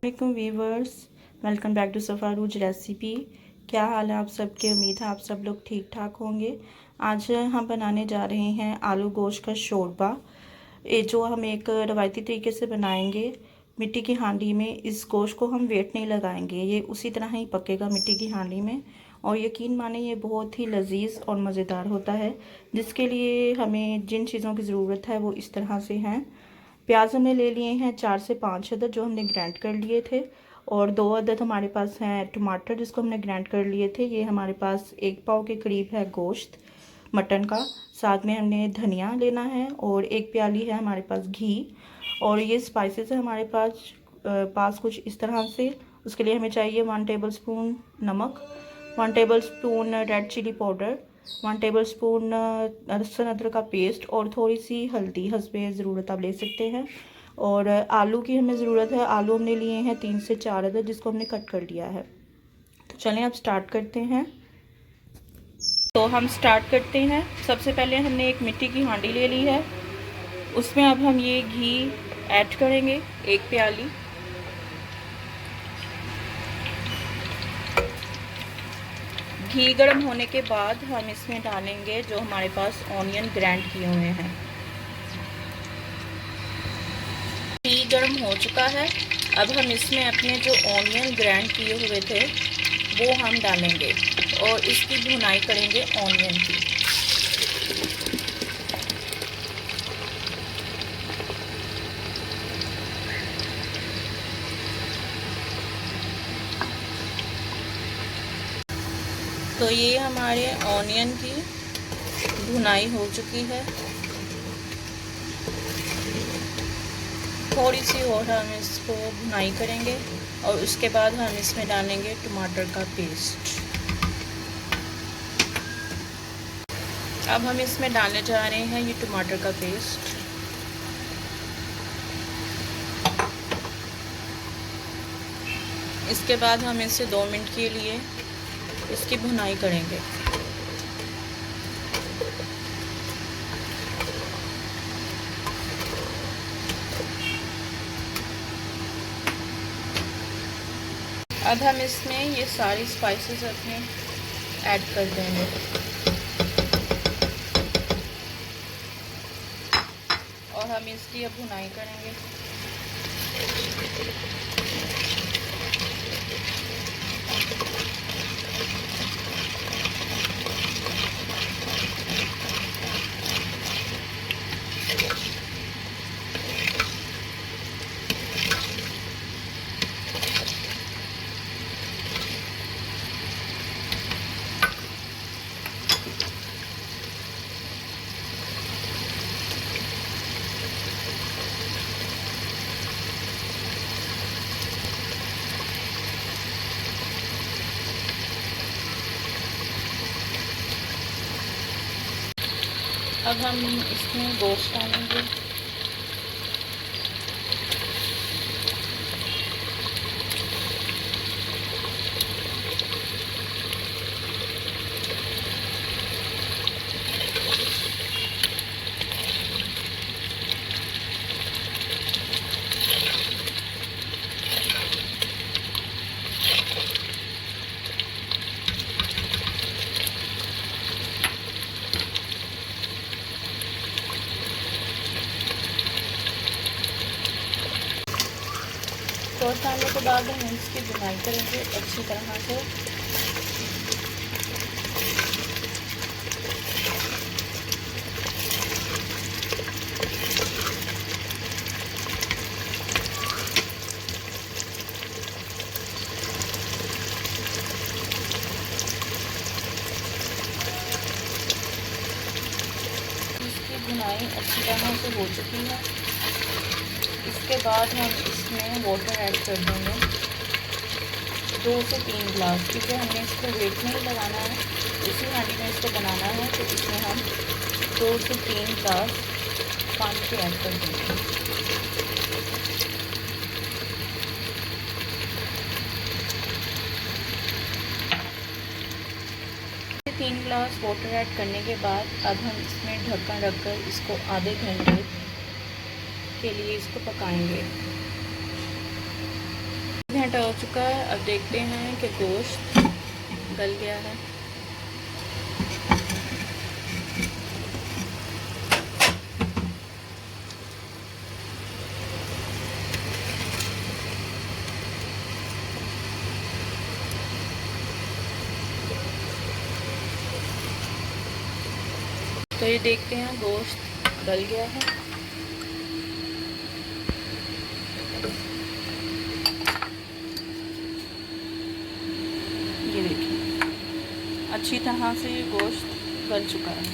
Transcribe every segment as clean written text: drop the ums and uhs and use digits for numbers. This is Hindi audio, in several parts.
वालेकुम viewers, welcome back to Safaroo's recipe. क्या हाल है आप सबके? उम्मीद है आप सब लोग ठीक ठाक होंगे। आज हम बनाने जा रहे हैं आलू गोश्त का शोरबा। ये जो हम एक रवायती तरीके से बनाएंगे मिट्टी की हांडी में। इस गोश्त को हम वेट नहीं लगाएंगे, ये उसी तरह ही पकेगा मिट्टी की हांडी में। और यकीन माने ये बहुत ही लजीज और मज़ेदार होता है। जिसके लिए हमें जिन चीज़ों की ज़रूरत है वो इस तरह से हैं। प्याज हमने ले लिए हैं 4 से 5 अदद, जो हमने ग्राइंड कर लिए थे। और 2 अदद हमारे पास हैं टमाटर, जिसको हमने ग्राइंड कर लिए थे। ये हमारे पास 1 पाव के करीब है गोश्त मटन का। साथ में हमने धनिया लेना है और 1 प्याली है हमारे पास घी। और ये स्पाइसेस है हमारे पास कुछ इस तरह से। उसके लिए हमें चाहिए 1 टेबल स्पून नमक, 1 table spoon red chilli powder, 1 table spoon लहसुन अदरक का पेस्ट और थोड़ी सी हल्दी हस्बे ज़रूरत आप ले सकते हैं। और आलू की हमें ज़रूरत है। आलू हमने लिए हैं 3 से 4 अदद, जिसको हमने कट कर लिया है। तो चलें अब स्टार्ट करते हैं। तो हम स्टार्ट करते हैं। सबसे पहले हमने एक मिट्टी की हांडी ले ली है। उसमें अब हम ये घी ऐड करेंगे 1 प्याली। घी गर्म होने के बाद हम इसमें डालेंगे जो हमारे पास ऑनियन ग्राइंड किए हुए हैं। घी गर्म हो चुका है। अब हम इसमें अपने जो ऑनियन ग्राइंड किए हुए थे वो हम डालेंगे और इसकी भुनाई करेंगे ऑनियन की। तो ये हमारे ऑनियन की भुनाई हो चुकी है। थोड़ी सी और हम इसको भुनाई करेंगे और उसके बाद हम इसमें डालेंगे टमाटर का पेस्ट। अब हम इसमें डालने जा रहे हैं ये टमाटर का पेस्ट। इसके बाद हम इसे 2 मिनट के लिए इसकी भुनाई करेंगे। अब हम इसमें ये सारी स्पाइसेस अपने ऐड कर देंगे और हम इसकी अब भुनाई करेंगे। अब हम इसमें गोश्त डालेंगे। गोश्त डालने के बाद हम इसकी भुनाई करेंगे अच्छी तरह से। इसकी भुनाई अच्छी तरह से हो चुकी है। इसके बाद हम इसमें वाटर ऐड कर देंगे 2 से 3 गिलास, क्योंकि हमने इसको वेट नहीं लगाना है, इसी हांडी में इसको बनाना है। तो इसमें हम 2 से 3 गिलास पानी के ऐड कर देंगे। 3 गिलास वाटर ऐड करने के बाद अब हम इसमें ढक्कन रखकर इसको आधे घंटे के लिए इसको पकाएंगे। घंटा हो चुका है। अब देखते हैं कि गोश्त गल गया है। तो ये देखते हैं गोश्त गल गया है। ये देखिए अच्छी तरह से ये गोश्त गल चुका है।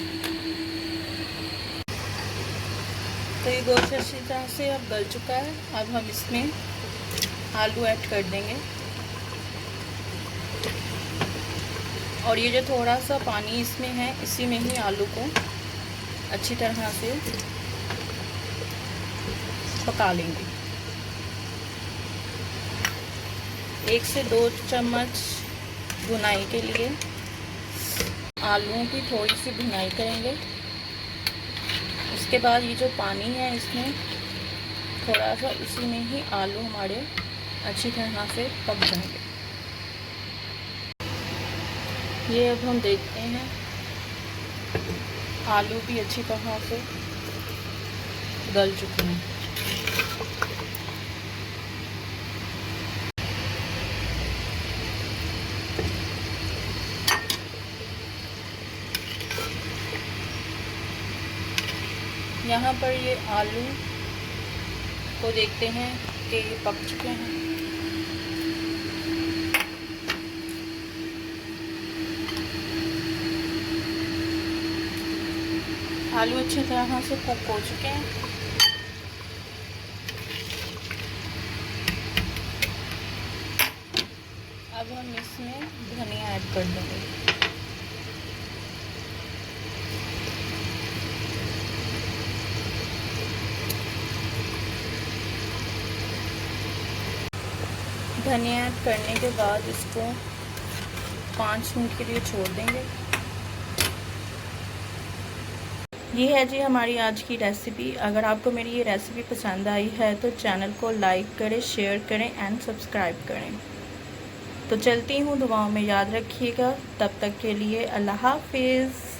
तो ये गोश्त अच्छी तरह से अब गल चुका है। अब हम इसमें आलू ऐड कर देंगे और ये जो थोड़ा सा पानी इसमें है, इसी में ही आलू को अच्छी तरह से पका लेंगे। 1 से 2 चम्मच भुनाई के लिए आलूओं की थोड़ी सी भुनाई करेंगे। उसके बाद ये जो पानी है इसमें थोड़ा सा, इसी में ही आलू हमारे अच्छी तरह से पक जाएंगे। ये अब हम देखते हैं आलू भी अच्छी तरह से गल चुके हैं। यहाँ पर ये आलू को देखते हैं कि ये पक चुके हैं। आलू अच्छी तरह से कुक हो चुके हैं। अब हम इसमें धनिया ऐड कर देंगे। धनिया ऐड करने के बाद इसको 5 मिनट के लिए छोड़ देंगे। ये है जी हमारी आज की रेसिपी। अगर आपको मेरी ये रेसिपी पसंद आई है तो चैनल को लाइक करें, शेयर करें एंड सब्सक्राइब करें। तो चलती हूँ, दुआओं में याद रखिएगा। तब तक के लिए अल्लाह हाफिज़।